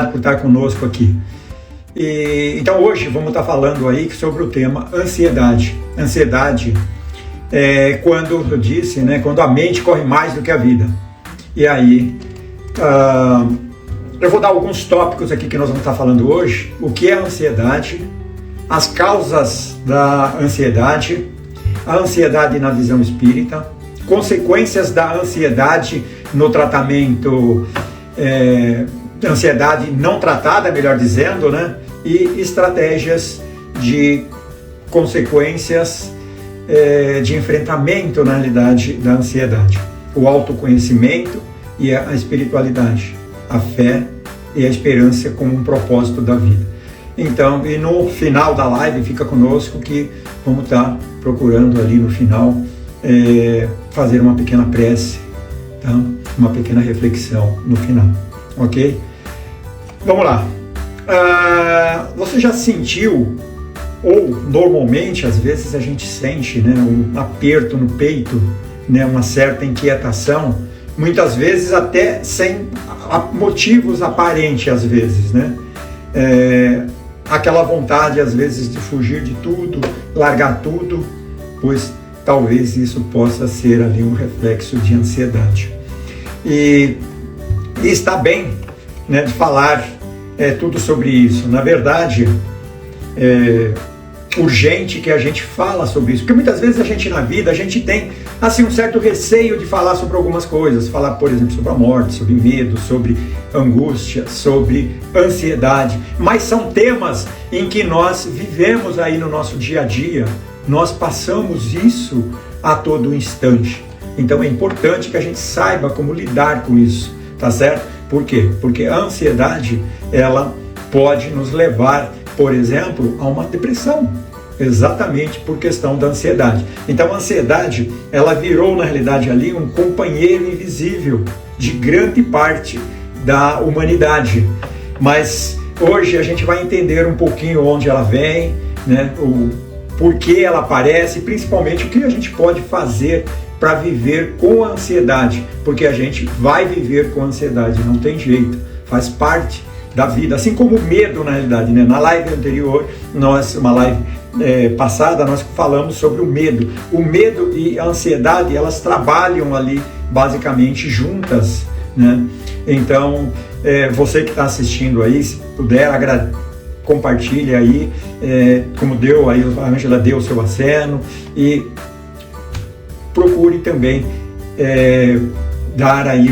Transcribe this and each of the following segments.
por estar conosco aqui. Então hoje vamos estar falando aí sobre o tema ansiedade. Ansiedade é quando eu disse, né, quando a mente corre mais do que a vida. E aí eu vou dar alguns tópicos aqui que nós vamos estar falando hoje. O que é a ansiedade, as causas da ansiedade, a ansiedade na visão espírita, consequências da ansiedade no tratamento, ansiedade não tratada, melhor dizendo, né? E estratégias de consequências de enfrentamento, na realidade, da ansiedade. O autoconhecimento e a espiritualidade, a fé e a esperança como um propósito da vida. Então, e no final da live, fica conosco que vamos estar procurando ali no final fazer uma pequena prece, tá? Uma pequena reflexão no final, ok? Vamos lá. Você já sentiu, ou normalmente às vezes a gente sente, né, um aperto no peito, né, uma certa inquietação, muitas vezes até sem motivos aparentes, às vezes, né? Aquela vontade às vezes de fugir de tudo, largar tudo, pois talvez isso possa ser ali um reflexo de ansiedade. E está bem, né, de falar tudo sobre isso. Na verdade, é urgente que a gente fala sobre isso, porque muitas vezes a gente na vida, a gente tem assim um certo receio de falar sobre algumas coisas, falar, por exemplo, sobre a morte, sobre medo, sobre angústia, sobre ansiedade, mas são temas em que nós vivemos aí no nosso dia a dia, nós passamos isso a todo instante. Então é importante que a gente saiba como lidar com isso, tá certo? Por quê? Porque a ansiedade, ela pode nos levar, por exemplo, a uma depressão, exatamente por questão da ansiedade. Então a ansiedade, ela virou na realidade ali um companheiro invisível de grande parte da humanidade. Mas hoje a gente vai entender um pouquinho onde ela vem, né? O porquê ela aparece, principalmente o que a gente pode fazer para viver com a ansiedade, porque a gente vai viver com a ansiedade, não tem jeito, faz parte da vida, assim como o medo na realidade, né? Na live anterior, uma live passada, nós falamos sobre o medo. O medo e a ansiedade, elas trabalham ali basicamente juntas, né? Então, você que está assistindo aí, se puder, compartilhe aí, como deu aí, a Ângela deu o seu aceno, e procure também dar aí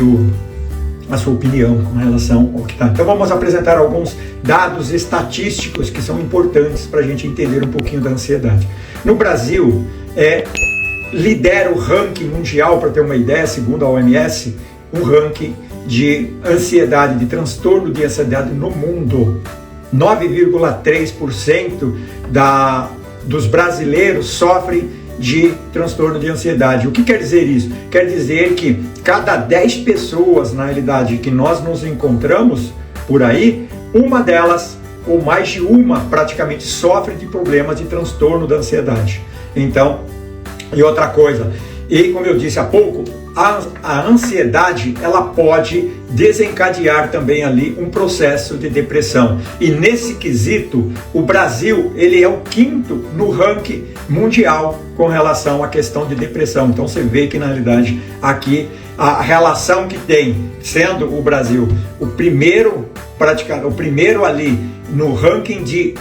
a sua opinião com relação ao que está. Então vamos apresentar alguns dados estatísticos que são importantes para a gente entender um pouquinho da ansiedade. No Brasil, lidera o ranking mundial, para ter uma ideia, segundo a OMS, um ranking de ansiedade, de transtorno de ansiedade no mundo. 9,3% dos brasileiros sofrem de transtorno de ansiedade. O que quer dizer isso? Quer dizer que cada 10 pessoas, na realidade, que nós nos encontramos por aí, uma delas, ou mais de uma, praticamente sofre de problemas de transtorno da ansiedade. Então, e outra coisa, e como eu disse há pouco, a ansiedade, ela pode desencadear também ali um processo de depressão. E nesse quesito, o Brasil, ele é o 5º no ranking mundial com relação à questão de depressão. Então você vê que na realidade aqui a relação que tem, sendo o Brasil o primeiro ali no ranking de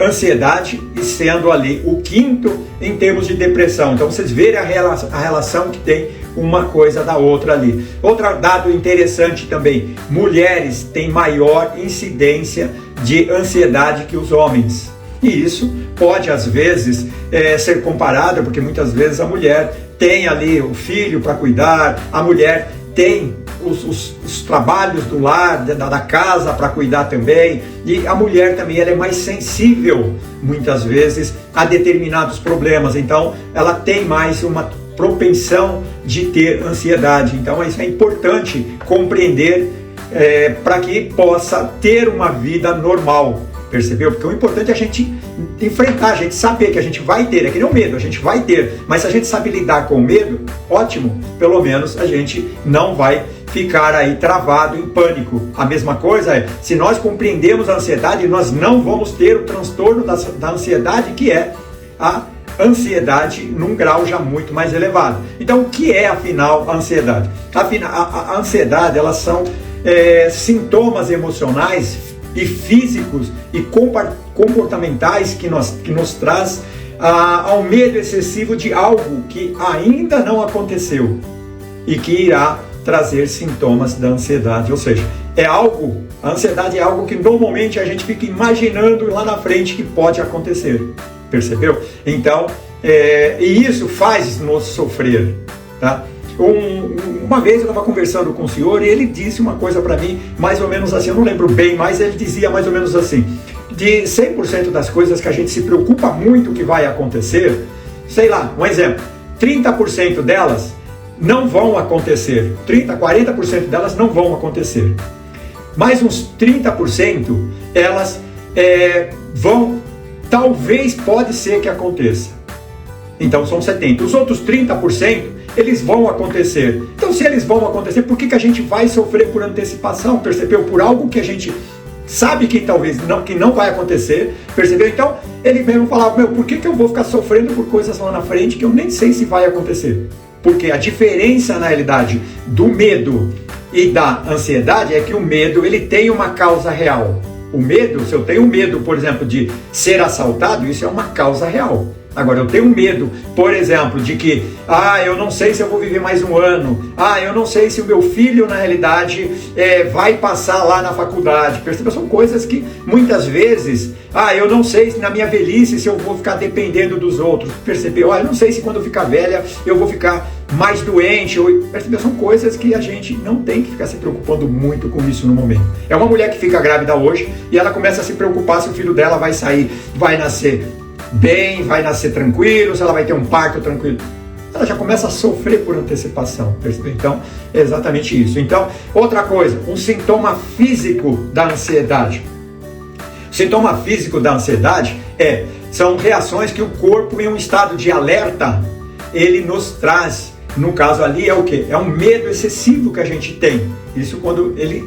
ansiedade e sendo ali o 5º em termos de depressão. Então vocês verem a relação que tem uma coisa da outra ali. Outro dado interessante também, mulheres têm maior incidência de ansiedade que os homens. E isso pode às vezes ser comparado, porque muitas vezes a mulher tem ali o filho para cuidar, a mulher tem os trabalhos do lar, da casa para cuidar também, e a mulher também ela é mais sensível muitas vezes a determinados problemas, então ela tem mais uma propensão de ter ansiedade. Então isso é importante compreender para que possa ter uma vida normal, percebeu? Porque o importante é a gente enfrentar, a gente saber que a gente vai ter, é que nem o medo, a gente vai ter, mas se a gente sabe lidar com o medo, ótimo, pelo menos a gente não vai ficar aí travado em pânico. A mesma coisa é, se nós compreendemos a ansiedade, nós não vamos ter o transtorno da ansiedade, que é a ansiedade num grau já muito mais elevado. Então, o que é, afinal, a ansiedade? A ansiedade, elas são sintomas emocionais e físicos e comportamentais que nos traz ao medo excessivo de algo que ainda não aconteceu e que irá trazer sintomas da ansiedade. Ou seja, a ansiedade é algo que normalmente a gente fica imaginando lá na frente que pode acontecer. Percebeu? Então, e isso faz-nos sofrer, tá? Uma vez eu estava conversando com o senhor e ele disse uma coisa para mim, mais ou menos assim, eu não lembro bem, mas ele dizia mais ou menos assim, de 100% das coisas que a gente se preocupa muito que vai acontecer, sei lá, um exemplo, 30% delas não vão acontecer, 40% delas não vão acontecer, mais uns 30% elas vão, talvez, pode ser que aconteça. Então são 70%. Os outros 30%, eles vão acontecer. Então, se eles vão acontecer, por que a gente vai sofrer por antecipação? Percebeu? Por algo que a gente sabe que talvez não vai acontecer. Percebeu? Então, ele mesmo falava, por que eu vou ficar sofrendo por coisas lá na frente que eu nem sei se vai acontecer? Porque a diferença, na realidade, do medo e da ansiedade é que o medo, ele tem uma causa real. O medo, se eu tenho medo, por exemplo, de ser assaltado, isso é uma causa real. Agora, eu tenho medo, por exemplo, de que, eu não sei se eu vou viver mais um ano, eu não sei se o meu filho, na realidade, vai passar lá na faculdade. Perceba, são coisas que, muitas vezes, eu não sei se na minha velhice se eu vou ficar dependendo dos outros. Percebeu? Eu não sei se quando eu ficar velha eu vou ficar mais doente. Percebeu? São coisas que a gente não tem que ficar se preocupando muito com isso no momento. É uma mulher que fica grávida hoje e ela começa a se preocupar se o filho dela vai sair, vai nascer bem, vai nascer tranquilo, se ela vai ter um parto tranquilo. Ela já começa a sofrer por antecipação, percebeu? Então, é exatamente isso. Então, outra coisa, um sintoma físico da ansiedade. O sintoma físico da ansiedade são reações que o corpo, em um estado de alerta, ele nos traz. No caso ali é o quê? É um medo excessivo que a gente tem. Isso quando ele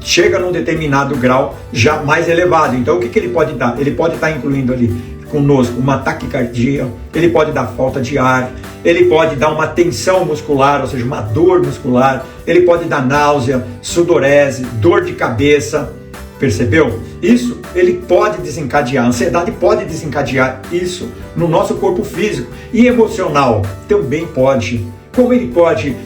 chega num determinado grau já mais elevado. Então, o que ele pode dar? Ele pode estar incluindo ali conosco uma taquicardia, ele pode dar falta de ar, ele pode dar uma tensão muscular, ou seja, uma dor muscular, ele pode dar náusea, sudorese, dor de cabeça, percebeu? Isso ele pode desencadear, a ansiedade pode desencadear isso no nosso corpo físico e emocional também pode. Como ele pode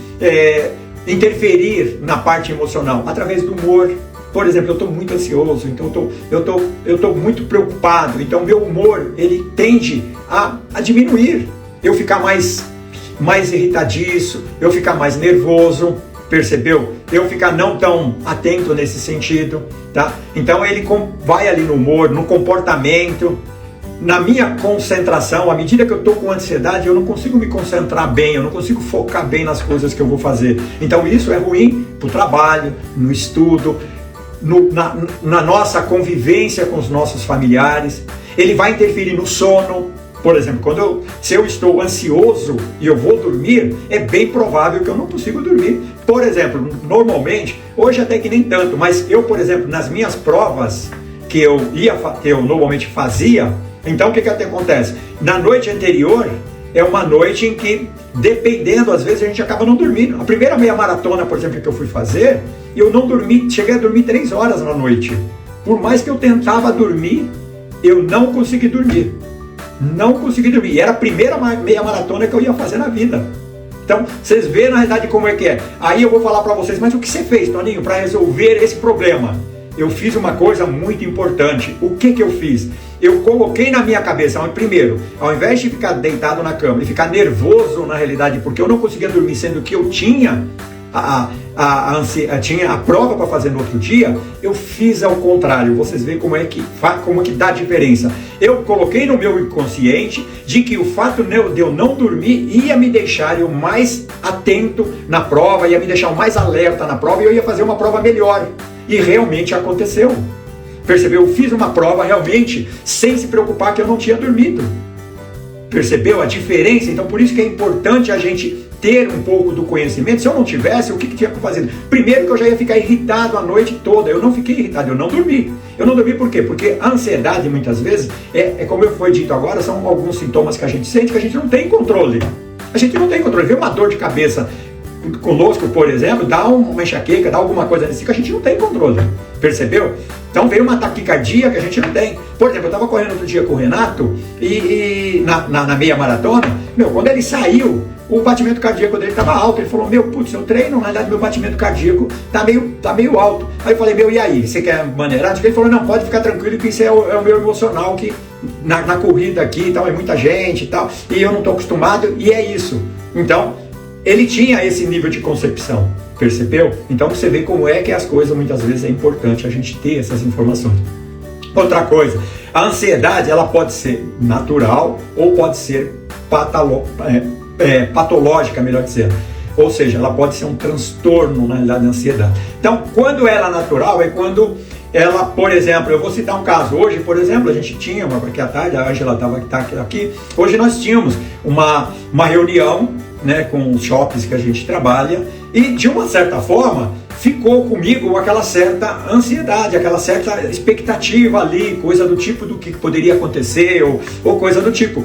interferir na parte emocional? Através do humor. Por exemplo, eu estou muito ansioso, então eu estou muito preocupado, então meu humor ele tende a diminuir, eu ficar mais irritadiço, eu ficar mais nervoso, percebeu? Eu ficar não tão atento nesse sentido, tá? Então ele vai ali no humor, no comportamento, na minha concentração. À medida que eu estou com ansiedade, eu não consigo me concentrar bem, eu não consigo focar bem nas coisas que eu vou fazer. Então isso é ruim para o trabalho, no estudo, na nossa convivência com os nossos familiares. Ele vai interferir no sono. Por exemplo, se eu estou ansioso e eu vou dormir, é bem provável que eu não consiga dormir. Por exemplo, normalmente, hoje até que nem tanto, mas eu, por exemplo, nas minhas provas que eu normalmente fazia, então o que acontece? Na noite anterior, é uma noite em que, dependendo, às vezes a gente acaba não dormindo. A primeira meia maratona, por exemplo, que eu fui fazer, eu não dormi, cheguei a dormir 3 horas na noite. Por mais que eu tentava dormir, eu não consegui dormir. Não consegui dormir. E era a primeira meia maratona que eu ia fazer na vida. Então, vocês veem na realidade como é que é. Aí eu vou falar para vocês, mas o que você fez, Toninho, para resolver esse problema? Eu fiz uma coisa muito importante. O que eu fiz? Eu coloquei na minha cabeça, primeiro, ao invés de ficar deitado na cama e ficar nervoso na realidade, porque eu não conseguia dormir, sendo que eu tinha tinha a prova para fazer no outro dia, eu fiz ao contrário. Vocês veem como é que dá diferença. Eu coloquei no meu inconsciente de que o fato de eu não dormir ia me deixar eu mais atento na prova, ia me deixar mais alerta na prova e eu ia fazer uma prova melhor. E realmente aconteceu. Percebeu? Eu fiz uma prova realmente sem se preocupar que eu não tinha dormido. Percebeu a diferença? Então por isso que é importante a gente ter um pouco do conhecimento. Se eu não tivesse, o que tinha que fazer? Primeiro que eu já ia ficar irritado a noite toda. Eu não fiquei irritado, eu não dormi. Eu não dormi por quê? Porque a ansiedade muitas vezes, como eu foi dito agora, são alguns sintomas que a gente sente que a gente não tem controle. A gente não tem controle. Vê uma dor de cabeça conosco, por exemplo, dá uma enxaqueca, dá alguma coisa desse que a gente não tem controle. Percebeu? Então veio uma taquicardia que a gente não tem. Por exemplo, eu estava correndo outro dia com o Renato e na meia maratona, quando ele saiu, o batimento cardíaco dele estava alto. Ele falou, putz, eu treino, na realidade meu batimento cardíaco tá meio alto. Aí eu falei, e aí, você quer maneirar? Ele falou, não, pode ficar tranquilo que isso é o meu emocional, que na corrida aqui e tal, é muita gente e tal, e eu não estou acostumado, e é isso. Então, ele tinha esse nível de concepção, percebeu? Então você vê como é que as coisas, muitas vezes é importante a gente ter essas informações. Outra coisa, a ansiedade, ela pode ser natural ou pode ser patológica, melhor dizendo. Ou seja, ela pode ser um transtorno, na realidade, da ansiedade. Então, quando ela é natural, é quando ela, por exemplo, eu vou citar um caso. Hoje, por exemplo, a gente tinha, aqui à tarde, a Ângela tá aqui, hoje nós tínhamos uma reunião, com os shoppings que a gente trabalha, e de uma certa forma ficou comigo aquela certa ansiedade, aquela certa expectativa ali, coisa do tipo do que poderia acontecer ou coisa do tipo.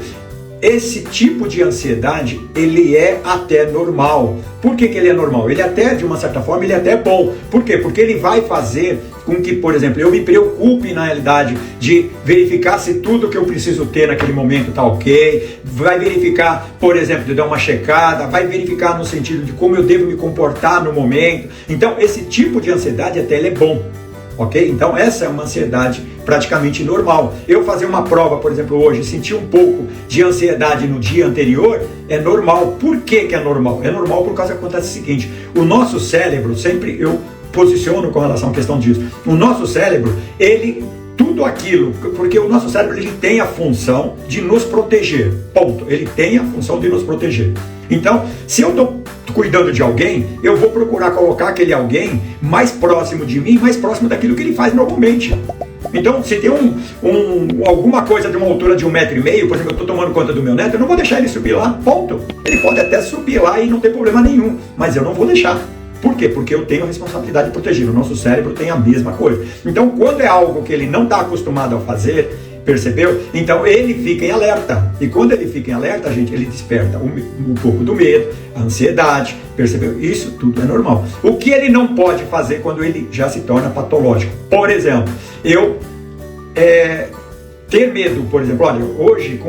Esse tipo de ansiedade, ele é até normal. Por que ele é normal? Ele até, de uma certa forma, ele é até bom. Por quê? Porque ele vai fazer com que, por exemplo, eu me preocupe na realidade de verificar se tudo que eu preciso ter naquele momento está ok, vai verificar, por exemplo, de dar uma checada, vai verificar no sentido de como eu devo me comportar no momento. Então, esse tipo de ansiedade até ele é bom. Ok? Então essa é uma ansiedade praticamente normal. Eu fazer uma prova, por exemplo, hoje, sentir um pouco de ansiedade no dia anterior, é normal. Por que é normal? É normal por causa que acontece o seguinte, o nosso cérebro, sempre eu posiciono com relação à questão disso, o nosso cérebro, tudo aquilo, porque o nosso cérebro ele tem a função de nos proteger, ponto. Ele tem a função de nos proteger. Então, se eu estou cuidando de alguém, eu vou procurar colocar aquele alguém mais próximo de mim, mais próximo daquilo que ele faz normalmente. Então, se tem alguma coisa de uma altura de 1,5 metro, por exemplo, eu estou tomando conta do meu neto, eu não vou deixar ele subir lá, ponto. Ele pode até subir lá e não ter problema nenhum, mas eu não vou deixar. Por quê? Porque eu tenho a responsabilidade de proteger. O nosso cérebro tem a mesma coisa. Então, quando é algo que ele não está acostumado a fazer, percebeu? Então, ele fica em alerta. E quando ele fica em alerta, gente, ele desperta um pouco do medo, a ansiedade, percebeu? Isso tudo é normal. O que ele não pode fazer quando ele já se torna patológico? Por exemplo, eu ter medo, por exemplo, olha, hoje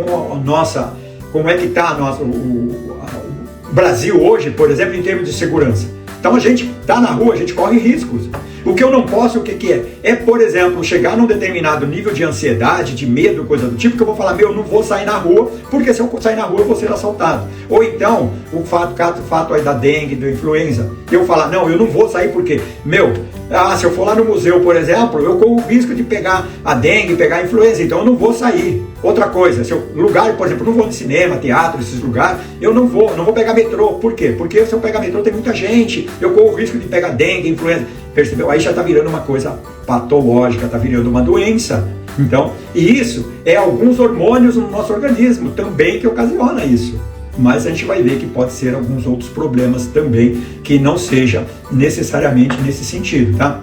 como é que está o Brasil hoje, por exemplo, em termos de segurança? Então a gente está na rua, a gente corre riscos. O que eu não posso, o que é? É, por exemplo, chegar num determinado nível de ansiedade, de medo, coisa do tipo, que eu vou falar, eu não vou sair na rua, porque se eu sair na rua eu vou ser assaltado. Ou então, o fato aí da dengue, da influenza, eu falar, não, eu não vou sair porque, se eu for lá no museu, por exemplo, eu corro o risco de pegar a dengue, pegar a influenza, então eu não vou sair. Outra coisa, lugar, por exemplo, eu não vou no cinema, teatro, esses lugares, eu não vou pegar metrô. Por quê? Porque se eu pegar metrô tem muita gente, eu corro o risco de pegar dengue, influenza. Percebeu? Aí já está virando uma coisa patológica, está virando uma doença. Então, e isso é alguns hormônios no nosso organismo também que ocasiona isso. Mas a gente vai ver que pode ser alguns outros problemas também que não seja necessariamente nesse sentido, tá?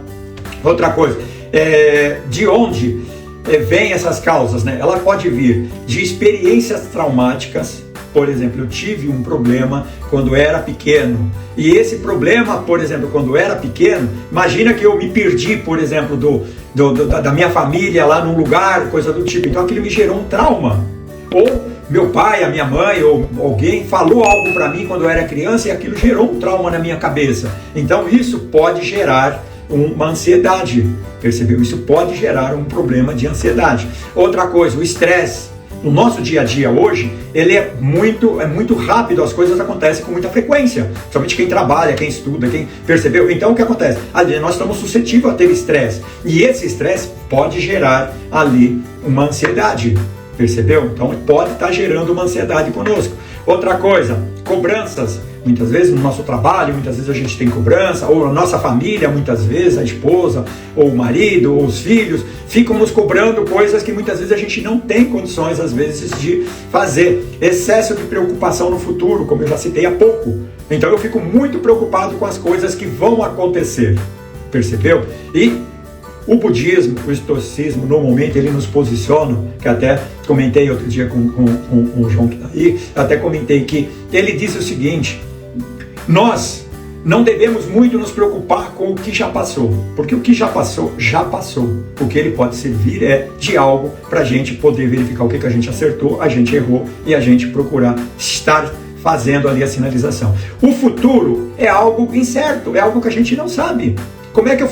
Outra coisa, de onde vêm essas causas, né? Ela pode vir de experiências traumáticas. Por exemplo, eu tive um problema quando era pequeno. E esse problema, por exemplo, quando era pequeno, imagina que eu me perdi, por exemplo, da minha família lá num lugar, coisa do tipo. Então aquilo me gerou um trauma. Ou meu pai, a minha mãe, ou alguém falou algo para mim quando eu era criança e aquilo gerou um trauma na minha cabeça. Então isso pode gerar uma ansiedade, percebeu? Isso pode gerar um problema de ansiedade. Outra coisa, o estresse. No nosso dia a dia hoje, ele é muito rápido, as coisas acontecem com muita frequência, somente quem trabalha, quem estuda, quem percebeu. Então o que acontece? Ali nós estamos suscetíveis a ter estresse, e esse estresse pode gerar ali uma ansiedade, percebeu? Então pode estar gerando uma ansiedade conosco. Outra coisa, cobranças. muitas vezes no nosso trabalho, muitas vezes a gente tem cobrança, ou a nossa família, muitas vezes a esposa, ou o marido, ou os filhos, ficam nos cobrando coisas que muitas vezes a gente não tem condições, às vezes, de fazer. Excesso de preocupação no futuro, como eu já citei há pouco. Então eu fico muito preocupado com as coisas que vão acontecer, percebeu? E o budismo, o estoicismo, normalmente ele nos posiciona, que até comentei outro dia com o João que está aí, até comentei que ele diz o seguinte: nós não devemos muito nos preocupar com o que já passou, porque o que já passou, já passou. O que ele pode servir é de algo para a gente poder verificar o que a gente acertou, a gente errou e a gente procurar estar fazendo ali a sinalização. O futuro é algo incerto, é algo que a gente não sabe. Como é que eu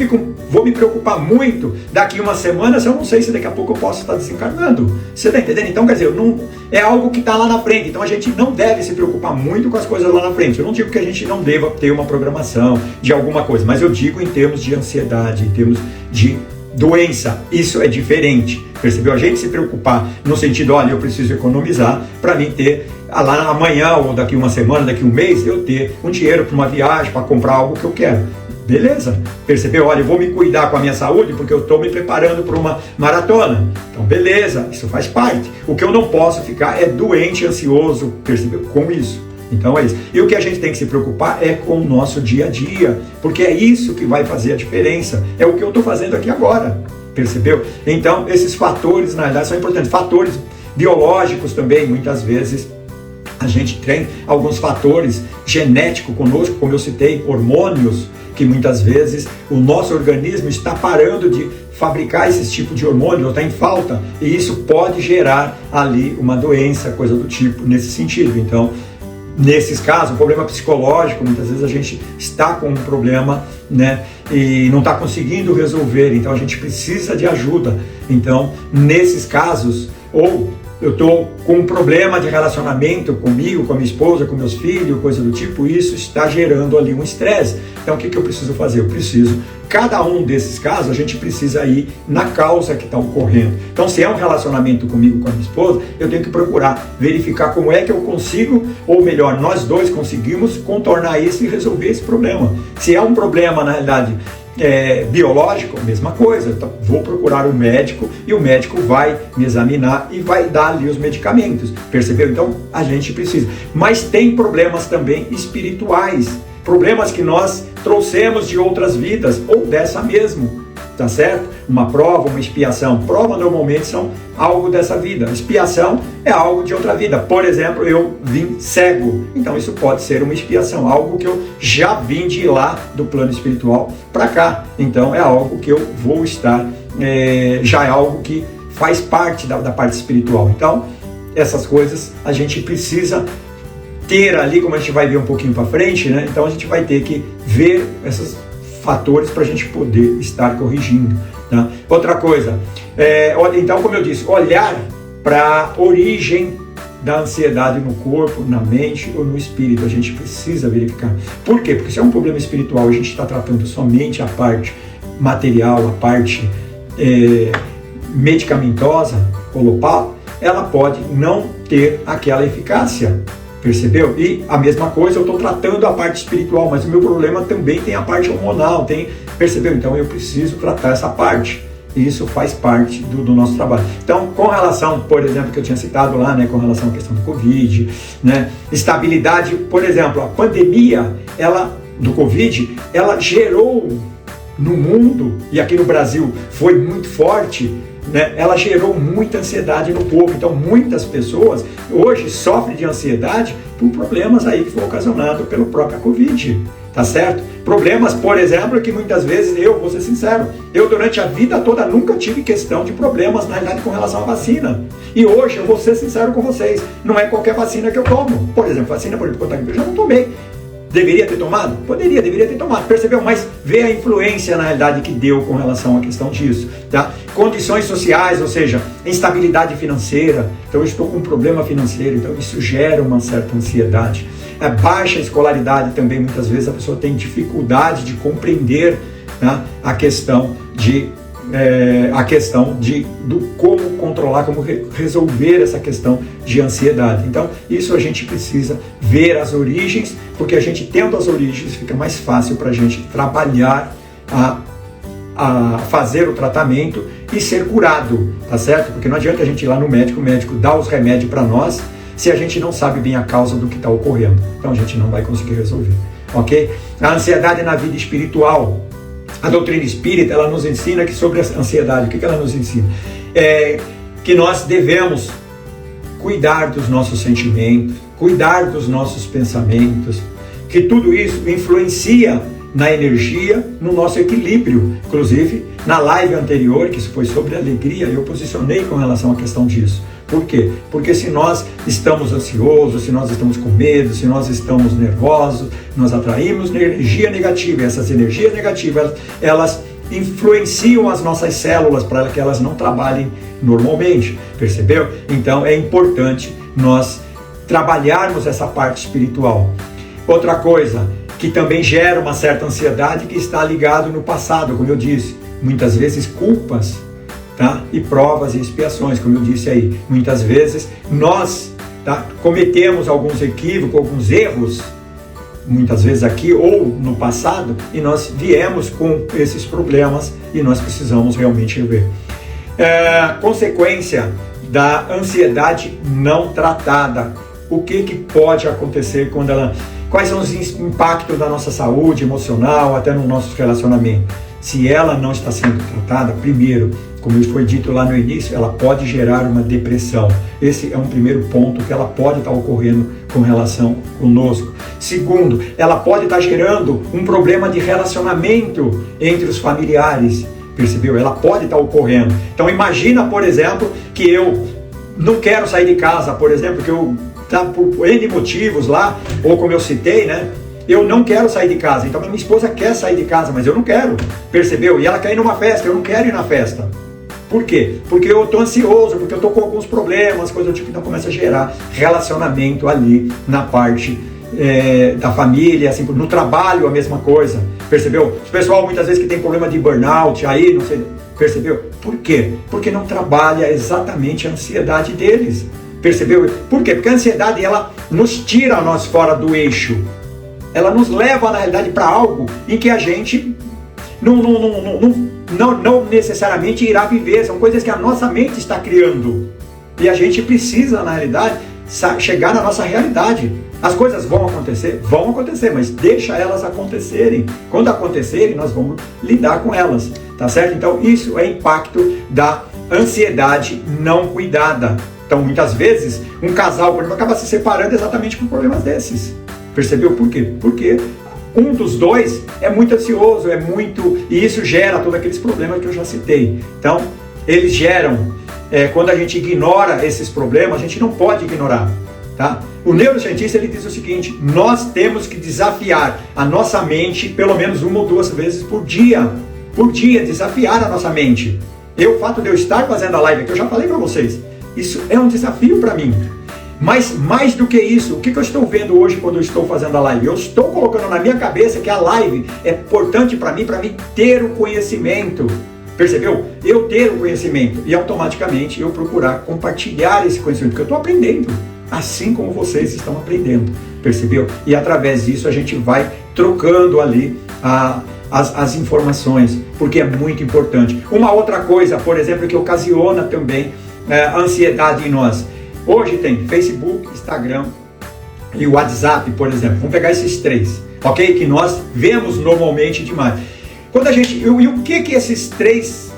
vou me preocupar muito daqui uma semana se eu não sei se daqui a pouco eu posso estar desencarnando? Você está entendendo? Então, quer dizer, não, é algo que está lá na frente. Então a gente não deve se preocupar muito com as coisas lá na frente. Eu não digo que a gente não deva ter uma programação de alguma coisa, mas eu digo em termos de ansiedade, em termos de doença. Isso é diferente, percebeu? A gente se preocupar no sentido, olha, eu preciso economizar para mim ter lá amanhã ou daqui uma semana, daqui um mês, eu ter um dinheiro para uma viagem, para comprar algo que eu quero. Beleza, percebeu? Olha, eu vou me cuidar com a minha saúde porque eu estou me preparando para uma maratona. Então, beleza, isso faz parte. O que eu não posso ficar é doente, ansioso, percebeu? Com isso. Então é isso. E o que a gente tem que se preocupar é com o nosso dia a dia, porque é isso que vai fazer a diferença. É o que eu estou fazendo aqui agora, percebeu? Então, esses fatores, na realidade, são importantes. Fatores biológicos também, muitas vezes, a gente tem alguns fatores genéticos conosco, como eu citei, hormônios, que muitas vezes o nosso organismo está parando de fabricar esse tipo de hormônio, ou está em falta, e isso pode gerar ali uma doença, coisa do tipo, nesse sentido. Então, nesses casos, um problema psicológico, muitas vezes a gente está com um problema, né, e não está conseguindo resolver, então a gente precisa de ajuda. Então, nesses casos, ou eu estou com um problema de relacionamento comigo, com a minha esposa, com meus filhos, coisa do tipo, isso está gerando ali um estresse. Então o que eu preciso fazer? Eu preciso, cada um desses casos, a gente precisa ir na causa que está ocorrendo. Então se é um relacionamento comigo, com a minha esposa, eu tenho que procurar verificar como é que eu consigo, ou melhor, nós dois conseguimos contornar isso e resolver esse problema. Se é um problema, na realidade, biológico, mesma coisa. Então, vou procurar um médico e o médico vai me examinar e vai dar ali os medicamentos, percebeu? Então a gente precisa, mas tem problemas também espirituais, problemas que nós trouxemos de outras vidas ou dessa mesmo, tá certo? Uma prova, uma expiação. Prova normalmente são algo dessa vida, expiação é algo de outra vida. Por exemplo, eu vim cego, então isso pode ser uma expiação, algo que eu já vim de lá do plano espiritual para cá, então é algo que eu vou estar, já é algo que faz parte da parte espiritual. Então essas coisas a gente precisa ter ali, como a gente vai ver um pouquinho para frente, né? Então a gente vai ter que ver esses fatores para a gente poder estar corrigindo, tá? Outra coisa, então, como eu disse, olhar para a origem da ansiedade no corpo, na mente ou no espírito, a gente precisa verificar. Por quê? Porque se é um problema espiritual, a gente está tratando somente a parte material, a parte medicamentosa, colopal, ela pode não ter aquela eficácia. Percebeu? E a mesma coisa, eu estou tratando a parte espiritual, mas o meu problema também tem a parte hormonal, percebeu? Então eu preciso tratar essa parte. E isso faz parte do nosso trabalho. Então, com relação, por exemplo, que eu tinha citado lá, né, com relação à questão do Covid, né, estabilidade, por exemplo, a pandemia, do Covid, ela gerou no mundo, e aqui no Brasil foi muito forte, né, ela gerou muita ansiedade no povo. Então muitas pessoas hoje sofrem de ansiedade por problemas aí que foram ocasionados pelo próprio Covid, tá certo? Problemas, por exemplo, que muitas vezes eu, vou ser sincero, eu durante a vida toda nunca tive questão de problemas, na realidade, com relação à vacina. E hoje eu vou ser sincero com vocês, não é qualquer vacina que eu tomo. Por exemplo, vacina, por exemplo, eu já não tomei. Deveria ter tomado? deveria ter tomado, percebeu? Mas vê a influência, na realidade, que deu com relação à questão disso, tá? Condições sociais, ou seja, instabilidade financeira. Então eu estou com um problema financeiro, então isso gera uma certa ansiedade. Baixa escolaridade também, muitas vezes a pessoa tem dificuldade de compreender, né, a questão de a questão do como controlar, como resolver essa questão de ansiedade. Então, isso a gente precisa ver as origens, porque a gente tendo as origens fica mais fácil para a gente trabalhar a fazer o tratamento e ser curado, tá certo? Porque não adianta a gente ir lá no médico, o médico dá os remédios para nós, se a gente não sabe bem a causa do que está ocorrendo. Então a gente não vai conseguir resolver, ok? A ansiedade na vida espiritual. A doutrina espírita, ela nos ensina que sobre a ansiedade, o que ela nos ensina? Que nós devemos cuidar dos nossos sentimentos, cuidar dos nossos pensamentos, que tudo isso influencia na energia, no nosso equilíbrio. Inclusive, na live anterior, que foi sobre alegria, eu posicionei com relação à questão disso. Por quê? Porque se nós estamos ansiosos, se nós estamos com medo, se nós estamos nervosos, nós atraímos energia negativa. E essas energias negativas, elas influenciam as nossas células para que elas não trabalhem normalmente, percebeu? Então é importante nós trabalharmos essa parte espiritual. Outra coisa que também gera uma certa ansiedade, que está ligado no passado, como eu disse, muitas vezes culpas, tá? E provas e expiações, como eu disse aí. Muitas vezes nós, tá, cometemos alguns equívocos, alguns erros, muitas vezes aqui ou no passado, e nós viemos com esses problemas e nós precisamos realmente rever. Consequência da ansiedade não tratada. O que pode acontecer quando ela... Quais são os impactos da nossa saúde emocional, até no nosso relacionamento? Se ela não está sendo tratada, primeiro, como foi dito lá no início, ela pode gerar uma depressão. Esse é um primeiro ponto que ela pode estar ocorrendo com relação conosco. Segundo, ela pode estar gerando um problema de relacionamento entre os familiares, percebeu? Ela pode estar ocorrendo. Então imagina, por exemplo, que eu não quero sair de casa, por exemplo, que eu tá por N motivos lá, ou como eu citei, né? Eu não quero sair de casa. Então minha esposa quer sair de casa, mas eu não quero, percebeu? E ela quer ir numa festa, eu não quero ir na festa. Por quê? Porque eu estou ansioso, porque eu estou com alguns problemas, coisa do tipo, então começa a gerar relacionamento ali na parte da família, assim, no trabalho a mesma coisa, percebeu? O pessoal muitas vezes que tem problema de burnout, aí, não sei, percebeu? Por quê? Porque não trabalha exatamente a ansiedade deles. Percebeu? Por quê? Porque a ansiedade, ela nos tira nós fora do eixo. Ela nos leva, na realidade, para algo em que a gente não necessariamente irá viver. São coisas que a nossa mente está criando. E a gente precisa, na realidade, chegar na nossa realidade. As coisas vão acontecer, mas deixa elas acontecerem. Quando acontecerem, nós vamos lidar com elas. Tá certo? Então, isso é impacto da ansiedade não cuidada. Então, muitas vezes, um casal, por exemplo, acaba se separando exatamente por problemas desses. Percebeu por quê? Porque um dos dois é muito ansioso, e isso gera todos aqueles problemas que eu já citei. Então, eles geram, quando a gente ignora esses problemas, a gente não pode ignorar, tá? O neurocientista, ele diz o seguinte: nós temos que desafiar a nossa mente pelo menos 1 ou 2 vezes por dia, desafiar a nossa mente. O fato de eu estar fazendo a live aqui, eu já falei para vocês, isso é um desafio para mim. Mas mais do que isso, o que eu estou vendo hoje quando eu estou fazendo a live? Eu estou colocando na minha cabeça que a live é importante para mim ter o conhecimento. Percebeu? Eu ter o conhecimento e automaticamente eu procurar compartilhar esse conhecimento, porque eu estou aprendendo, assim como vocês estão aprendendo. Percebeu? E através disso a gente vai trocando ali as informações, porque é muito importante. Uma outra coisa, por exemplo, que ocasiona também a ansiedade em nós. Hoje tem Facebook, Instagram e o WhatsApp, por exemplo. Vamos pegar esses 3, ok? Que nós vemos normalmente demais. Quando a gente, e o que esses 3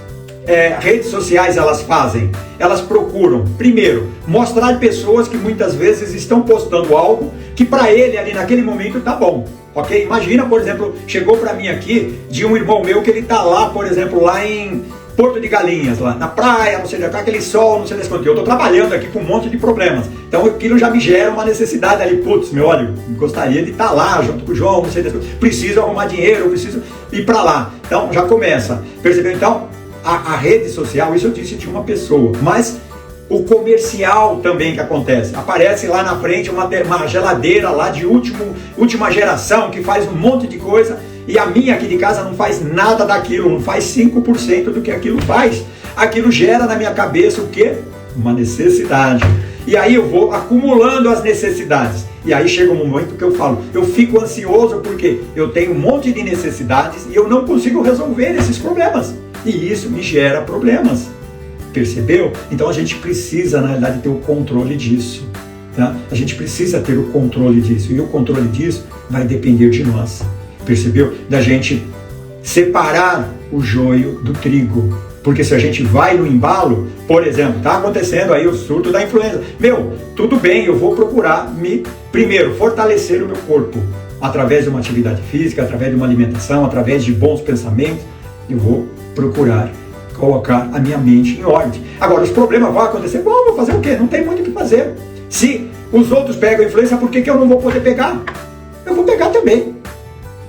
redes sociais elas fazem? Elas procuram, primeiro, mostrar pessoas que muitas vezes estão postando algo que para ele ali naquele momento tá bom, ok? Imagina, por exemplo, chegou para mim aqui de um irmão meu que ele tá lá, por exemplo, lá em Porto de Galinhas, lá na praia, não sei, com aquele sol, não sei das quantas. Eu estou trabalhando aqui com um monte de problemas. Então aquilo já me gera uma necessidade ali. Putz, olha, gostaria de estar lá junto com o João, não sei das quantas. Preciso arrumar dinheiro, preciso ir para lá. Então já começa. Percebeu? Então a rede social, isso eu disse de uma pessoa. Mas o comercial também que acontece. Aparece lá na frente uma geladeira lá de última geração que faz um monte de coisa. E a minha aqui de casa não faz nada daquilo, não faz 5% do que aquilo faz. Aquilo gera na minha cabeça o quê? Uma necessidade. E aí eu vou acumulando as necessidades. E aí chega um momento que eu falo, eu fico ansioso porque eu tenho um monte de necessidades e eu não consigo resolver esses problemas. E isso me gera problemas. Percebeu? Então a gente precisa, na realidade, ter o controle disso. Tá? A gente precisa ter o controle disso. E o controle disso vai depender de nós. Percebeu? Da gente separar o joio do trigo. Porque se a gente vai no embalo, por exemplo, está acontecendo aí o surto da influenza. Tudo bem, eu vou procurar primeiro, fortalecer o meu corpo. Através de uma atividade física, através de uma alimentação, através de bons pensamentos. Eu vou procurar colocar a minha mente em ordem. Agora, os problemas vão acontecer. Bom, vou fazer o quê? Não tem muito o que fazer. Se os outros pegam a influência, por que eu não vou poder pegar? Eu vou pegar também.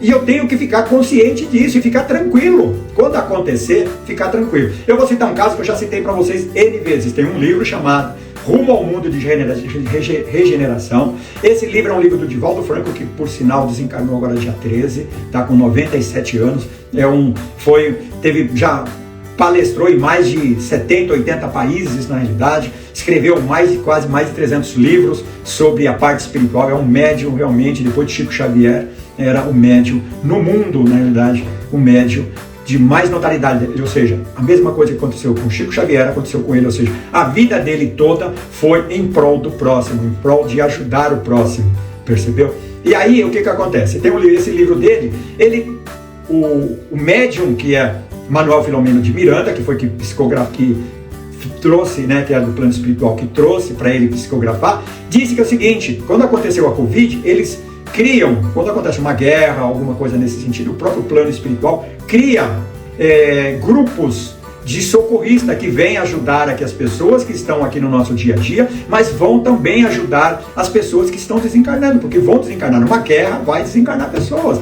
E eu tenho que ficar consciente disso e ficar tranquilo. Quando acontecer, ficar tranquilo. Eu vou citar um caso que eu já citei para vocês N vezes. Tem um livro chamado Rumo ao Mundo de Regeneração. Esse livro é um livro do Divaldo Franco, que por sinal desencarnou agora dia 13, está com 97 anos. Palestrou em mais de 70, 80 países, na realidade. Escreveu quase mais de 300 livros sobre a parte espiritual. É um médium realmente, depois de Chico Xavier, era o médium no mundo, na realidade, o médium de mais notoriedade. Ou seja, a mesma coisa que aconteceu com Chico Xavier, aconteceu com ele. Ou seja, a vida dele toda foi em prol do próximo, em prol de ajudar o próximo. Percebeu? E aí, o que acontece? Tem esse livro dele, o médium que é Manuel Filomeno de Miranda, que foi que trouxe, né, que era do plano espiritual, que trouxe para ele psicografar, disse que é o seguinte: quando aconteceu a Covid, eles criam, quando acontece uma guerra, alguma coisa nesse sentido, o próprio plano espiritual cria grupos de socorrista que vêm ajudar aqui as pessoas que estão aqui no nosso dia a dia, mas vão também ajudar as pessoas que estão desencarnando, porque vão desencarnar numa guerra, vai desencarnar pessoas,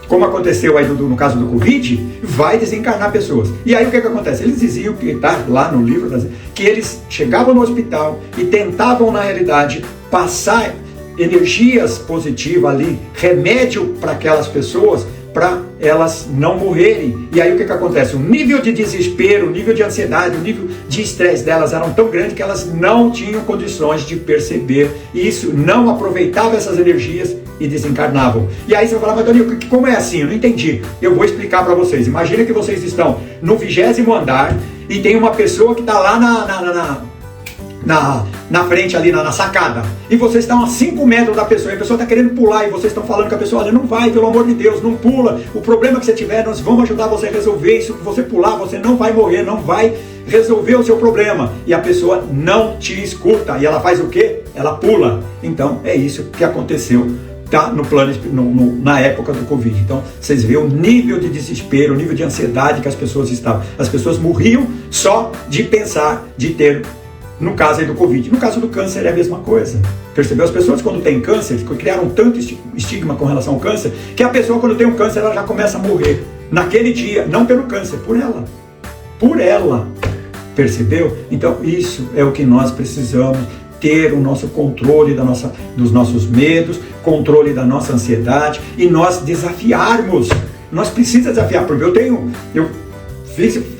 como aconteceu aí no caso do Covid, vai desencarnar pessoas. E aí o que acontece? Eles diziam, que está lá no livro, que eles chegavam no hospital e tentavam, na realidade, passar energias positivas ali, remédio para aquelas pessoas, para elas não morrerem. E aí o que acontece? O nível de desespero, o nível de ansiedade, o nível de estresse delas eram tão grande que elas não tinham condições de perceber isso, não aproveitavam essas energias e desencarnavam. E aí você vai falar, mas Toninho, como é assim? Eu não entendi. Eu vou explicar para vocês. Imagina que vocês estão no 20º andar e tem uma pessoa que está lá na frente ali, na sacada, e vocês estão a 5 metros da pessoa, e a pessoa está querendo pular, e vocês estão falando com a pessoa, olha, não vai, pelo amor de Deus, não pula, o problema que você tiver, nós vamos ajudar você a resolver, se você pular, você não vai morrer, não vai resolver o seu problema, e a pessoa não te escuta, e ela faz o quê? Ela pula. Então, é isso que aconteceu, tá? No plano, na época do Covid. Então, vocês veem o nível de desespero, o nível de ansiedade que as pessoas estavam. As pessoas morriam só de pensar, de ter. No caso aí do Covid. No caso do câncer é a mesma coisa. Percebeu? As pessoas quando têm câncer, criaram tanto estigma com relação ao câncer, que a pessoa quando tem um câncer, ela já começa a morrer. Naquele dia, não pelo câncer, por ela. Por ela. Percebeu? Então isso é o que nós precisamos ter, o nosso controle dos nossos medos, controle da nossa ansiedade, e nós desafiarmos. Nós precisamos desafiar, porque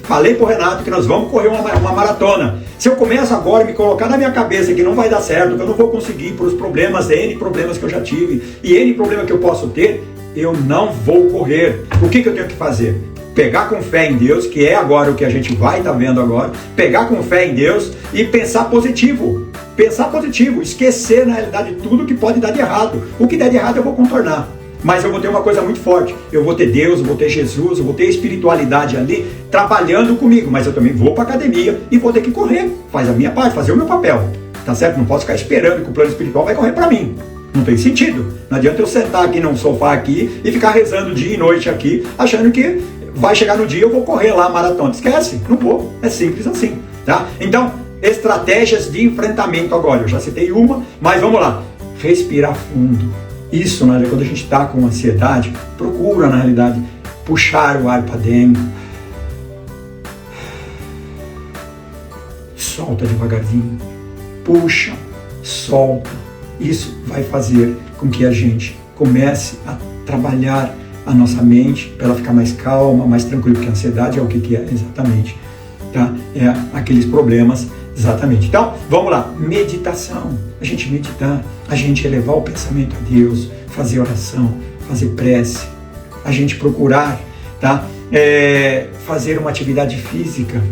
falei pro Renato que nós vamos correr uma maratona. Se eu começo agora a me colocar na minha cabeça que não vai dar certo, que eu não vou conseguir por os problemas, N problemas que eu já tive e N problema que eu posso ter, eu não vou correr. O que eu tenho que fazer? Pegar com fé em Deus, que é agora o que a gente vai estar vendo agora, pegar com fé em Deus e pensar positivo. Pensar positivo, esquecer na realidade tudo que pode dar de errado. O que der de errado eu vou contornar. Mas eu vou ter uma coisa muito forte, eu vou ter Deus, eu vou ter Jesus, eu vou ter espiritualidade ali trabalhando comigo, mas eu também vou para academia e vou ter que correr, faz a minha parte, fazer o meu papel, tá certo? Não posso ficar esperando que o plano espiritual vai correr para mim, não tem sentido. Não adianta eu sentar aqui no sofá aqui e ficar rezando dia e noite aqui, achando que vai chegar no dia eu vou correr lá a maratona. Esquece, não vou, é simples assim, tá? Então, estratégias de enfrentamento agora, eu já citei uma, mas vamos lá, respirar fundo. Isso, né, quando a gente está com ansiedade, procura, na realidade, puxar o ar para dentro. Solta devagarzinho. Puxa, solta. Isso vai fazer com que a gente comece a trabalhar a nossa mente para ela ficar mais calma, mais tranquila, porque a ansiedade é o que é exatamente, tá? É aqueles problemas, exatamente. Então, vamos lá, meditação, a gente meditar, a gente elevar o pensamento a Deus, fazer oração, fazer prece, a gente procurar, tá? Fazer uma atividade física.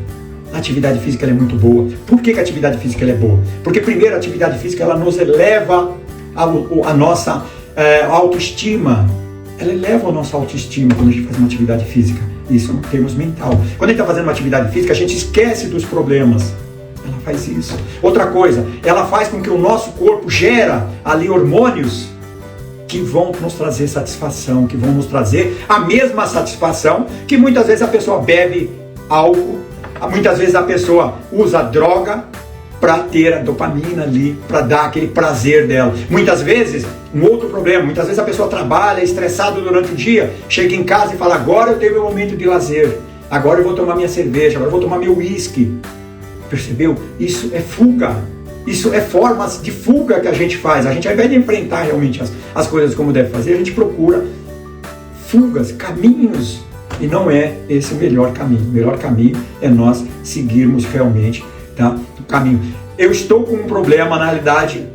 A atividade física ela é muito boa. Por que a atividade física ela é boa? Porque primeiro a atividade física ela nos eleva a nossa autoestima. Ela eleva a nossa autoestima quando a gente faz uma atividade física. Isso em termos mental. Quando a gente está fazendo uma atividade física, a gente esquece dos problemas. Ela faz isso. Outra coisa, ela faz com que o nosso corpo gera ali hormônios que vão nos trazer satisfação, que vão nos trazer a mesma satisfação que muitas vezes a pessoa bebe álcool, muitas vezes a pessoa usa droga para ter a dopamina ali, para dar aquele prazer dela. Muitas vezes, um outro problema, muitas vezes a pessoa trabalha estressado durante o dia, chega em casa e fala, agora eu tenho meu momento de lazer, agora eu vou tomar minha cerveja, agora eu vou tomar meu uísque. Percebeu? Isso é fuga. Isso é formas de fuga que a gente faz. A gente, ao invés de enfrentar realmente as coisas como deve fazer, a gente procura fugas, caminhos. E não é esse o melhor caminho. O melhor caminho é nós seguirmos realmente, tá, o caminho. Eu estou com um problema, na realidade,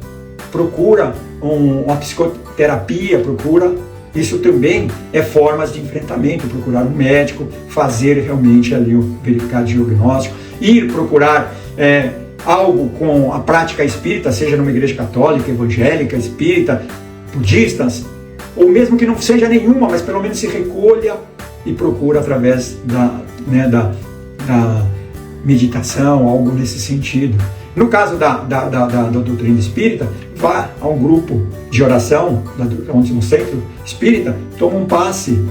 procura uma psicoterapia, procura. Isso também é formas de enfrentamento, procurar um médico, fazer realmente ali verificar o diagnóstico, ir procurar algo com a prática espírita, seja numa igreja católica, evangélica, espírita, budistas, ou mesmo que não seja nenhuma, mas pelo menos se recolha e procura através da meditação, algo nesse sentido. No caso da doutrina espírita, vá a um grupo de oração, onde no centro espírita, toma um passe,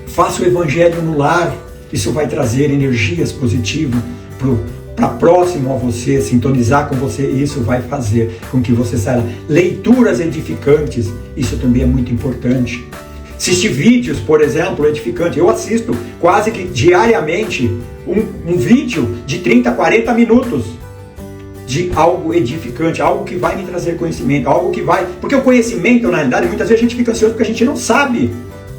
faça o evangelho no lar, isso vai trazer energias positivas para próximo a você, sintonizar com você, e isso vai fazer com que você saia. Leituras edificantes, isso também é muito importante. Assistir vídeos, por exemplo, edificantes. Eu assisto quase que diariamente um vídeo de 30, 40 minutos de algo edificante, algo que vai me trazer conhecimento, algo que vai... Porque o conhecimento, na realidade, muitas vezes a gente fica ansioso porque a gente não sabe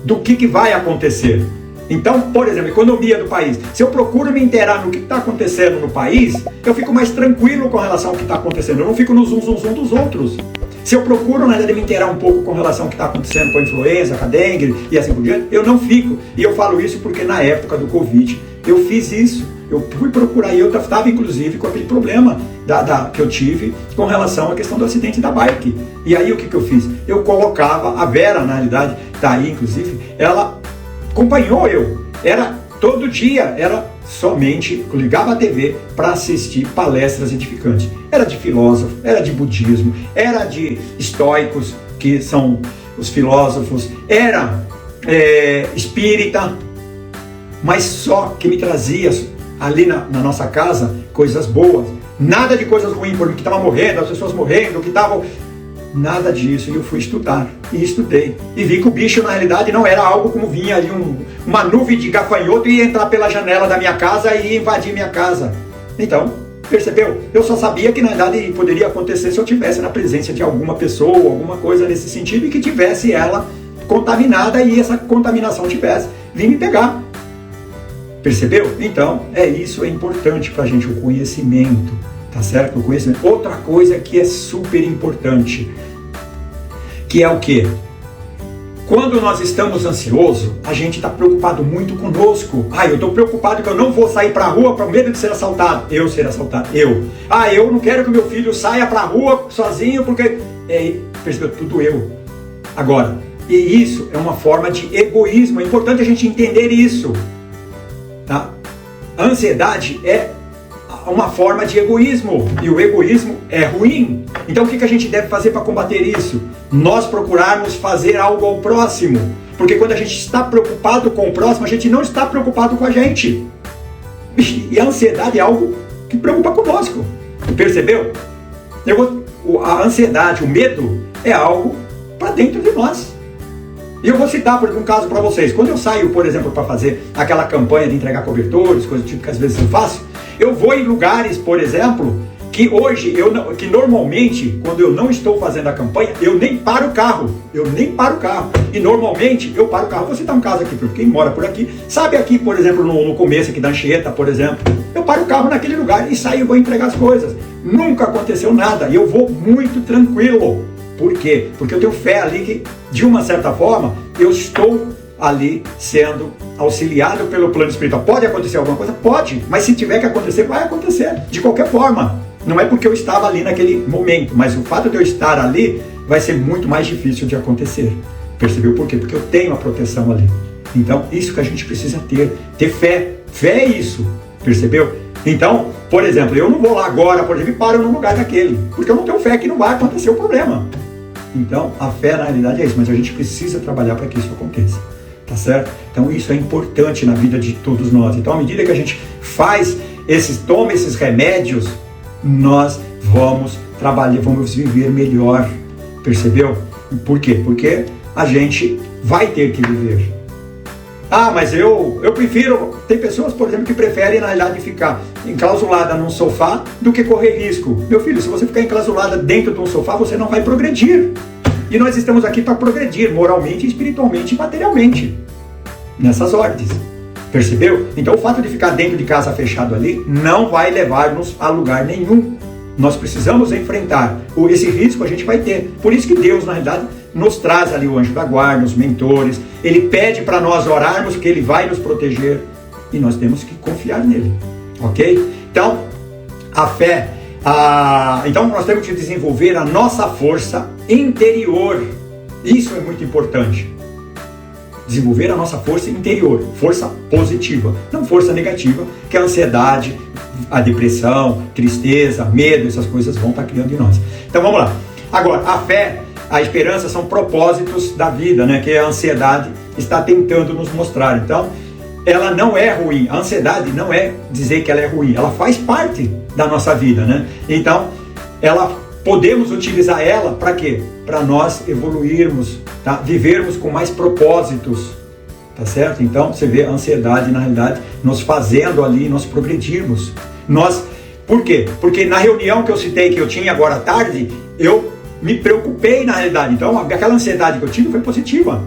do que vai acontecer. Então, por exemplo, economia do país. Se eu procuro me inteirar no que está acontecendo no país, eu fico mais tranquilo com relação ao que está acontecendo. Eu não fico no zum dos outros. Se eu procuro, na verdade, me inteirar um pouco com relação ao que está acontecendo com a influenza, com a dengue e assim por diante, eu não fico. E eu falo isso porque na época do Covid eu fiz isso. Eu fui procurar e eu estava inclusive com aquele problema que eu tive com relação à questão do acidente da bike. E aí o que eu fiz? Eu colocava, a Vera, na realidade, está aí inclusive, ela acompanhou era todo dia, era somente, eu ligava a TV para assistir palestras edificantes. Era de filósofo, era de budismo, era de estoicos, que são os filósofos, era espírita, mas só que me trazia ali na nossa casa coisas boas, nada de coisas ruins, porque estava morrendo, as pessoas morrendo, que estavam... Nada disso, e eu fui estudar, e estudei, e vi que o bicho na realidade não era algo como vinha ali uma nuvem de gafanhoto e ia entrar pela janela da minha casa e invadir minha casa. Então, percebeu? Eu só sabia que na realidade poderia acontecer se eu tivesse na presença de alguma pessoa, alguma coisa nesse sentido, e que tivesse ela contaminada e essa contaminação tivesse vindo me pegar. Percebeu? Então, isso é importante pra gente, o conhecimento. Tá certo? O conhecimento. Outra coisa que é super importante, que é o quê? Quando nós estamos ansiosos, a gente está preocupado muito conosco. Eu estou preocupado que eu não vou sair para a rua por medo de ser assaltado. Eu ser assaltado. Eu não quero que meu filho saia para a rua sozinho porque... percebeu? Tudo eu. Agora, e isso é uma forma de egoísmo. É importante a gente entender isso. Tá? A ansiedade é uma forma de egoísmo, e o egoísmo é ruim. Então o que a gente deve fazer para combater isso? Nós procurarmos fazer algo ao próximo, porque quando a gente está preocupado com o próximo, a gente não está preocupado com a gente, e a ansiedade é algo que preocupa conosco, percebeu? A ansiedade, o medo é algo para dentro de nós. E eu vou citar um caso para vocês. Quando eu saio, por exemplo, para fazer aquela campanha de entregar cobertores, coisas do tipo que às vezes eu faço, eu vou em lugares, por exemplo, que hoje, que normalmente, quando eu não estou fazendo a campanha, eu nem paro o carro. E normalmente, eu paro o carro. Vou citar um caso aqui, porque quem mora por aqui, sabe aqui, por exemplo, no começo aqui da Anchieta, por exemplo, eu paro o carro naquele lugar e saio e vou entregar as coisas. Nunca aconteceu nada e eu vou muito tranquilo. Por quê? Porque eu tenho fé ali que, de uma certa forma, eu estou ali sendo auxiliado pelo plano espiritual. Pode acontecer alguma coisa? Pode, mas se tiver que acontecer, vai acontecer, de qualquer forma. Não é porque eu estava ali naquele momento, mas o fato de eu estar ali vai ser muito mais difícil de acontecer. Percebeu por quê? Porque eu tenho a proteção ali. Então, isso que a gente precisa ter fé. Fé é isso, percebeu? Então, por exemplo, eu não vou lá agora, por exemplo, e paro num lugar daquele, porque eu não tenho fé que não vai acontecer o problema. Então, a fé na realidade é isso, mas a gente precisa trabalhar para que isso aconteça. Tá certo? Então isso é importante na vida de todos nós. Então à medida que a gente toma esses remédios, nós vamos trabalhar, vamos viver melhor. Percebeu? Por quê? Porque a gente vai ter que viver. Ah, mas eu prefiro... Tem pessoas, por exemplo, que preferem na realidade ficar enclausulada num sofá do que correr risco. Meu filho, se você ficar enclausulada dentro de um sofá, você não vai progredir. E nós estamos aqui para progredir moralmente, espiritualmente e materialmente. Nessas ordens. Percebeu? Então o fato de ficar dentro de casa fechado ali não vai levar-nos a lugar nenhum. Nós precisamos enfrentar esse risco, a gente vai ter. Por isso que Deus, na realidade, nos traz ali o anjo da guarda, os mentores. Ele pede para nós orarmos que Ele vai nos proteger. E nós temos que confiar nele. Ok? Então, a fé... Então nós temos que desenvolver a nossa força interior. Isso é muito importante. Desenvolver a nossa força interior, força positiva, não força negativa, que a ansiedade, a depressão, tristeza, medo, essas coisas vão estar criando em nós. Então vamos lá. Agora, a fé, a esperança são propósitos da vida, né? Que a ansiedade está tentando nos mostrar. Então, ela não é ruim. A ansiedade não é dizer que ela é ruim, ela faz parte da nossa vida, né? Então, podemos utilizar ela para quê? Para nós evoluirmos, tá? Vivermos com mais propósitos, tá certo? Então, você vê a ansiedade, na realidade, nos fazendo ali, nós progredirmos. Por quê? Porque na reunião que eu citei, que eu tinha agora à tarde, eu me preocupei na realidade. Então, aquela ansiedade que eu tive foi positiva.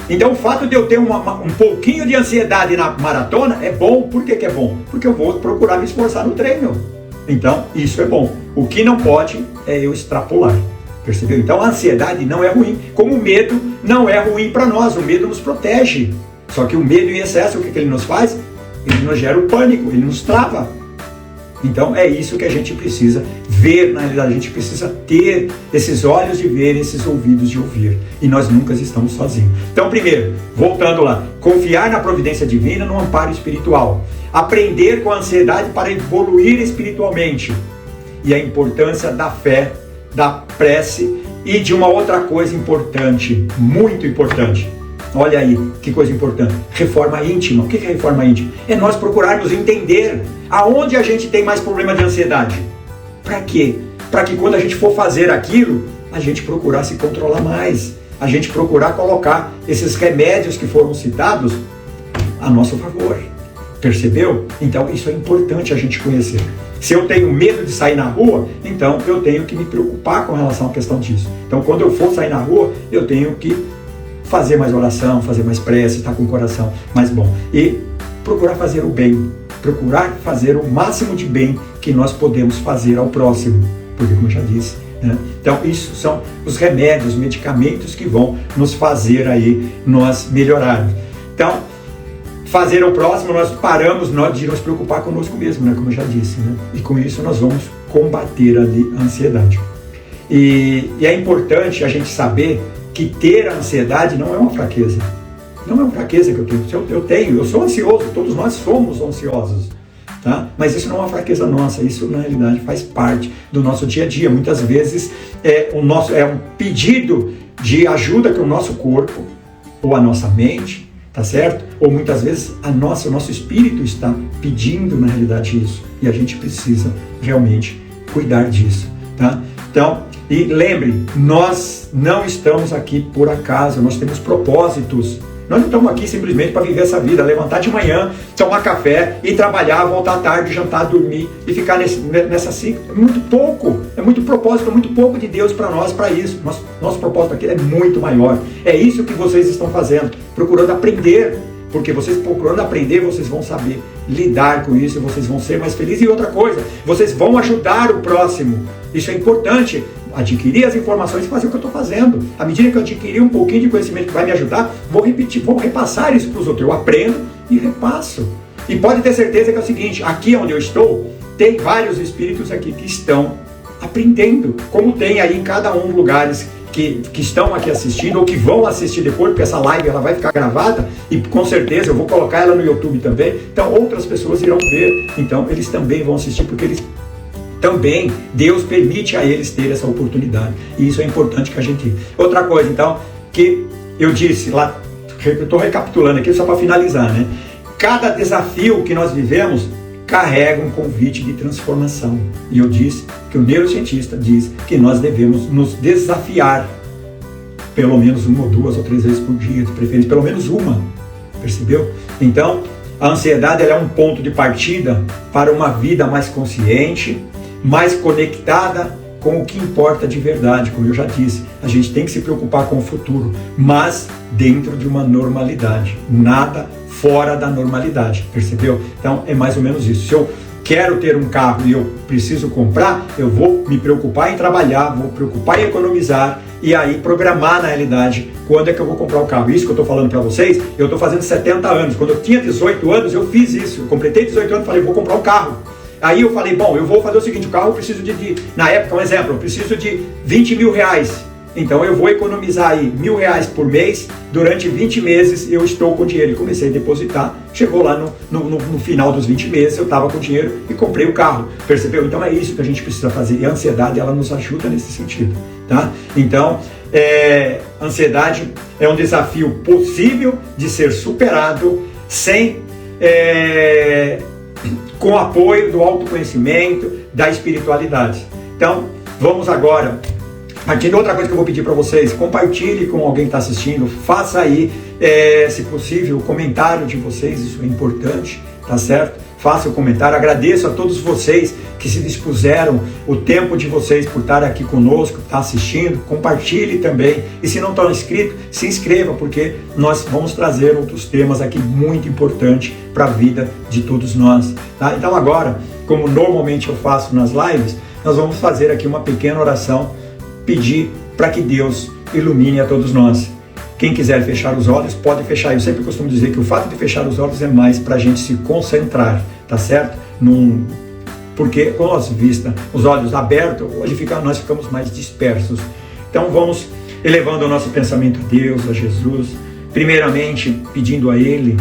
Então, o fato de eu ter um pouquinho de ansiedade na maratona é bom. Por que que é bom? Porque eu vou procurar me esforçar no treino. Então, isso é bom. O que não pode é eu extrapolar. Percebeu? Então, a ansiedade não é ruim. Como o medo não é ruim para nós. O medo nos protege. Só que o medo em excesso, o que ele nos faz? Ele nos gera o pânico, ele nos trava. Então, é isso que a gente precisa ver, na realidade. A gente precisa ter esses olhos de ver, esses ouvidos de ouvir. E nós nunca estamos sozinhos. Então, primeiro, voltando lá, confiar na providência divina, no amparo espiritual. Aprender com a ansiedade para evoluir espiritualmente. E a importância da fé, da prece e de uma outra coisa importante, muito importante. Olha aí, que coisa importante. Reforma íntima. O que é reforma íntima? É nós procurarmos entender aonde a gente tem mais problema de ansiedade. Para quê? Para que quando a gente for fazer aquilo, a gente procurar se controlar mais. A gente procurar colocar esses remédios que foram citados a nosso favor. Percebeu? Então isso é importante a gente conhecer. Se eu tenho medo de sair na rua, então eu tenho que me preocupar com relação à questão disso. Então quando eu for sair na rua, eu tenho que fazer mais oração, fazer mais prece, estar com o coração mais bom. E procurar fazer o bem. Procurar fazer o máximo de bem que nós podemos fazer ao próximo. Porque, como eu já disse, né? Então, isso são os remédios, os medicamentos que vão nos fazer aí, nós melhorarmos. Então, fazer ao próximo, nós paramos de nos preocupar conosco mesmo, né? Como eu já disse, né? E com isso nós vamos combater ali a ansiedade. E é importante a gente saber que ter a ansiedade não é uma fraqueza. Não é uma fraqueza que eu tenho. Eu sou ansioso, todos nós somos ansiosos. Tá? Mas isso não é uma fraqueza nossa, isso na realidade faz parte do nosso dia a dia. Muitas vezes é um pedido de ajuda que o nosso corpo ou a nossa mente, tá certo? Ou muitas vezes o nosso espírito está pedindo na realidade isso. E a gente precisa realmente cuidar disso. Tá? Então, e lembre, nós não estamos aqui por acaso, nós temos propósitos. Nós não estamos aqui simplesmente para viver essa vida, levantar de manhã, tomar café, ir trabalhar, voltar à tarde, jantar, dormir e ficar nessa ciclo. É muito pouco, é muito propósito, é muito pouco de Deus para nós, para isso. Nosso propósito aqui é muito maior. É isso que vocês estão fazendo, procurando aprender. Porque vocês procurando aprender, vocês vão saber lidar com isso, vocês vão ser mais felizes. E outra coisa, vocês vão ajudar o próximo. Isso é importante. Adquirir as informações e fazer o que eu estou fazendo. À medida que eu adquirir um pouquinho de conhecimento que vai me ajudar, vou repetir, vou repassar isso para os outros. Eu aprendo e repasso. E pode ter certeza que é o seguinte, aqui onde eu estou, tem vários espíritos aqui que estão aprendendo. Como tem aí em cada um lugares que estão aqui assistindo ou que vão assistir depois, porque essa live ela vai ficar gravada e com certeza eu vou colocar ela no YouTube também, então outras pessoas irão ver, então eles também vão assistir, porque eles também, Deus permite a eles ter essa oportunidade, e isso é importante que a gente... Outra coisa então, que eu disse lá, eu estou recapitulando aqui só para finalizar, né? Cada desafio que nós vivemos carrega um convite de transformação. E eu disse que o neurocientista diz que nós devemos nos desafiar pelo menos 1 ou 2 ou 3 vezes por dia, de preferência pelo menos uma. Percebeu? Então, a ansiedade ela é um ponto de partida para uma vida mais consciente, mais conectada com o que importa de verdade. Como eu já disse, a gente tem que se preocupar com o futuro, mas dentro de uma normalidade. Nada fora da normalidade, percebeu? Então é mais ou menos isso. Se eu quero ter um carro e eu preciso comprar, eu vou me preocupar em trabalhar, vou preocupar em economizar e aí programar na realidade quando é que eu vou comprar o carro. Isso que eu estou falando para vocês, eu estou fazendo 70 anos. Quando eu tinha 18 anos, eu fiz isso. Eu completei 18 anos e falei, vou comprar um carro. Aí eu falei, bom, eu vou fazer o seguinte, o carro eu preciso na época, um exemplo, eu preciso de 20 mil reais. Então eu vou economizar aí R$1.000 por mês, durante 20 meses eu estou com dinheiro. E comecei a depositar, chegou lá no final dos 20 meses, eu estava com dinheiro e comprei o carro, percebeu? Então é isso que a gente precisa fazer, e a ansiedade ela nos ajuda nesse sentido, tá? Então, ansiedade é um desafio possível de ser superado com o apoio do autoconhecimento, da espiritualidade. Então, vamos agora... Aqui, outra coisa que eu vou pedir para vocês, compartilhe com alguém que está assistindo, faça aí, se possível, o comentário de vocês, isso é importante, tá certo? Faça o comentário, agradeço a todos vocês que se dispuseram, o tempo de vocês por estar aqui conosco, estar assistindo, compartilhe também, e se não estão inscritos, se inscreva, porque nós vamos trazer outros temas aqui muito importantes para a vida de todos nós, tá? Então agora, como normalmente eu faço nas lives, nós vamos fazer aqui uma pequena oração, pedir para que Deus ilumine a todos nós. Quem quiser fechar os olhos, pode fechar. Eu sempre costumo dizer que o fato de fechar os olhos é mais para a gente se concentrar, tá certo? Porque com os olhos abertos, nós ficamos mais dispersos. Então vamos elevando o nosso pensamento a Deus, a Jesus, primeiramente pedindo a Ele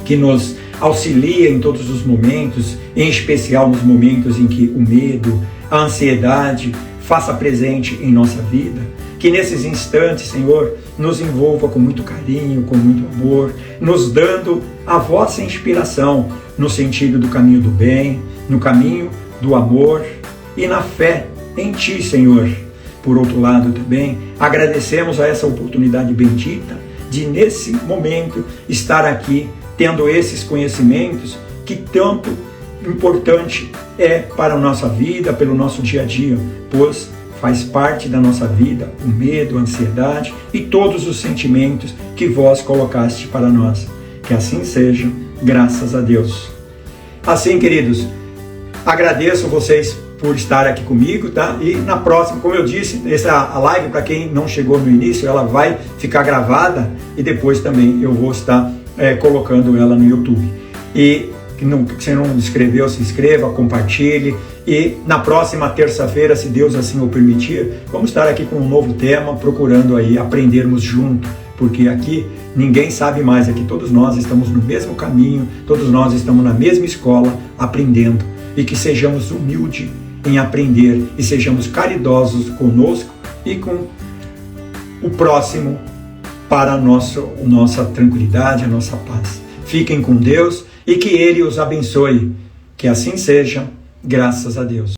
que nos auxilie em todos os momentos, em especial nos momentos em que o medo, a ansiedade faça presente em nossa vida, que nesses instantes, Senhor, nos envolva com muito carinho, com muito amor, nos dando a vossa inspiração no sentido do caminho do bem, no caminho do amor e na fé em Ti, Senhor. Por outro lado também, agradecemos a essa oportunidade bendita de nesse momento estar aqui, tendo esses conhecimentos que tanto importante é para a nossa vida, pelo nosso dia a dia, pois faz parte da nossa vida o medo, a ansiedade e todos os sentimentos que vós colocaste para nós. Que assim seja, graças a Deus. Assim, queridos, agradeço vocês por estar aqui comigo, tá? E na próxima, como eu disse, essa live, para quem não chegou no início, ela vai ficar gravada e depois também eu vou estar colocando ela no YouTube. E se não inscreveu, se inscreva, compartilhe. E na próxima terça-feira, se Deus assim o permitir, vamos estar aqui com um novo tema, procurando aí aprendermos junto, porque aqui ninguém sabe mais, aqui todos nós estamos no mesmo caminho, todos nós estamos na mesma escola aprendendo, e que sejamos humildes em aprender e sejamos caridosos conosco e com o próximo para a nossa tranquilidade, a nossa paz. Fiquem com Deus e que Ele os abençoe. Que assim seja, graças a Deus.